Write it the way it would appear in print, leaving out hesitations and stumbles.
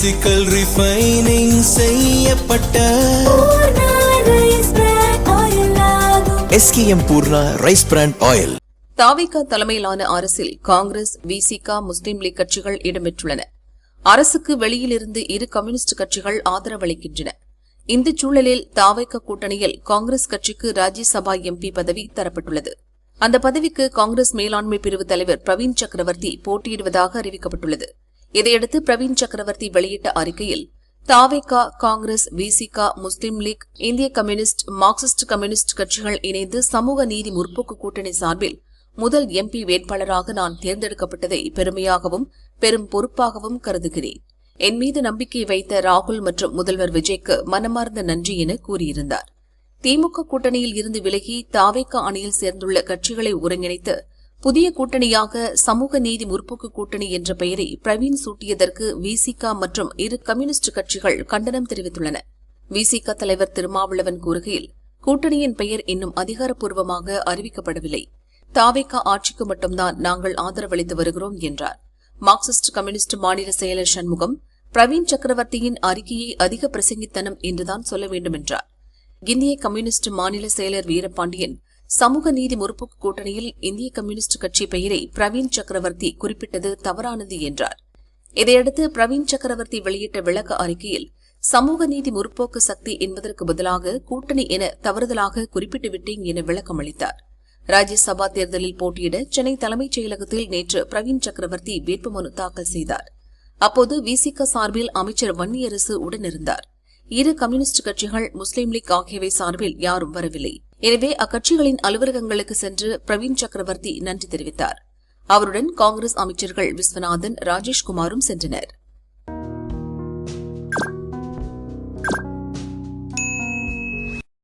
Physical refining செய்யப்பட்ட SKM Poorna rice brand oil. தாவேகா தலைமையிலான அரசில் காங்கிரஸ், விசிக, முஸ்லிம் லீக் கட்சிகள் இடம்பெற்றுள்ளன. அரசுக்கு வெளியிலிருந்து இரு கம்யூனிஸ்ட் கட்சிகள் ஆதரவளிக்கின்றன. இந்த சூழலில் தாவேகா கூட்டணியில் காங்கிரஸ் கட்சிக்கு ராஜ்யசபா MP பதவி தரப்பட்டுள்ளது. அந்த பதவிக்கு காங்கிரஸ் மேலாண்மை பிரிவு தலைவர் பிரவீன் சக்கரவர்த்தி போட்டியிடுவதாக அறிவிக்கப்பட்டுள்ளது. இதையடுத்து பிரவீன் சக்கரவர்த்தி வெளியிட்ட அறிக்கையில் தாவேகா, காங்கிரஸ், விசிக, முஸ்லிம் லீக், இந்திய கம்யூனிஸ்ட், மார்க்சிஸ்ட் கம்யூனிஸ்ட் கட்சிகள் இணைந்து சமூக நீதி முற்போக்கு கூட்டணி சார்பில் முதல் MP வேட்பாளராக நான் தேர்ந்தெடுக்கப்பட்டதை பெருமையாகவும் பெரும் பொறுப்பாகவும் கருதுகிறேன். என் மீது நம்பிக்கை வைத்த ராகுல் மற்றும் முதல்வர் விஜய்க்கு மனமார்ந்த நன்றி என கூறியிருந்தார். திமுக கூட்டணியில் இருந்து விலகி தாவேகா அணியில் சேர்ந்துள்ள கட்சிகளை ஒருங்கிணைத்து புதிய கூட்டணியாக சமூக நீதி முற்போக்கு கூட்டணி என்ற பெயரை பிரவீன் சூட்டியதற்கு விசிக மற்றும் இரு கம்யூனிஸ்ட் கட்சிகள் கண்டனம் தெரிவித்துள்ளன. விசிக தலைவர் திருமாவளவன் கூறுகையில், கூட்டணியின் பெயர் இன்னும் அதிகாரப்பூர்வமாக அறிவிக்கப்படவில்லை. தாவேகா ஆட்சிக்கு மட்டும்தான் நாங்கள் ஆதரவளித்து வருகிறோம் என்றார். மார்க்சிஸ்ட் கம்யூனிஸ்ட் மாநில செயலர் சண்முகம், பிரவீன் சக்கரவர்த்தியின் அறிக்கையை அதிக பிரசங்கித்தனம் என்றுதான் சொல்ல வேண்டும் என்றார். இந்திய கம்யூனிஸ்ட் மாநில செயலர் வீரபாண்டியன், சமூக நீதி முற்போக்கு கூட்டணியில் இந்திய கம்யூனிஸ்ட் கட்சி பெயரை பிரவீன் சக்கரவர்த்தி குறிப்பிட்டது தவறானது என்றார். இதையடுத்து பிரவீன் சக்கரவர்த்தி வெளியிட்ட விளக்க அறிக்கையில், சமூக நீதி முற்போக்கு சக்தி என்பதற்கு பதிலாக கூட்டணி என தவறுதலாக குறிப்பிட்டுவிட்டேன் என விளக்கம் அளித்தார். ராஜ்யசபா தேர்தலில் போட்டியிட சென்னை தலைமைச் செயலகத்தில் நேற்று பிரவீன் சக்கரவர்த்தி வேட்புமனு தாக்கல் செய்தார். அப்போது விசிக சார்பில் அமைச்சர் வன்னியரசு உடனிருந்தார். இரு கம்யூனிஸ்ட் கட்சிகள், முஸ்லிம் லீக் ஆகியவை சார்பில் யாரும் வரவில்லை. எனவே அக்கட்சிகளின் அலுவலகங்களுக்கு சென்று பிரவீன் சக்கரவர்த்தி நன்றி தெரிவித்தார். அவருடன் காங்கிரஸ் அமைச்சர்கள் விஸ்வநாதன், ராஜேஷ்குமாரும் சென்றனர்.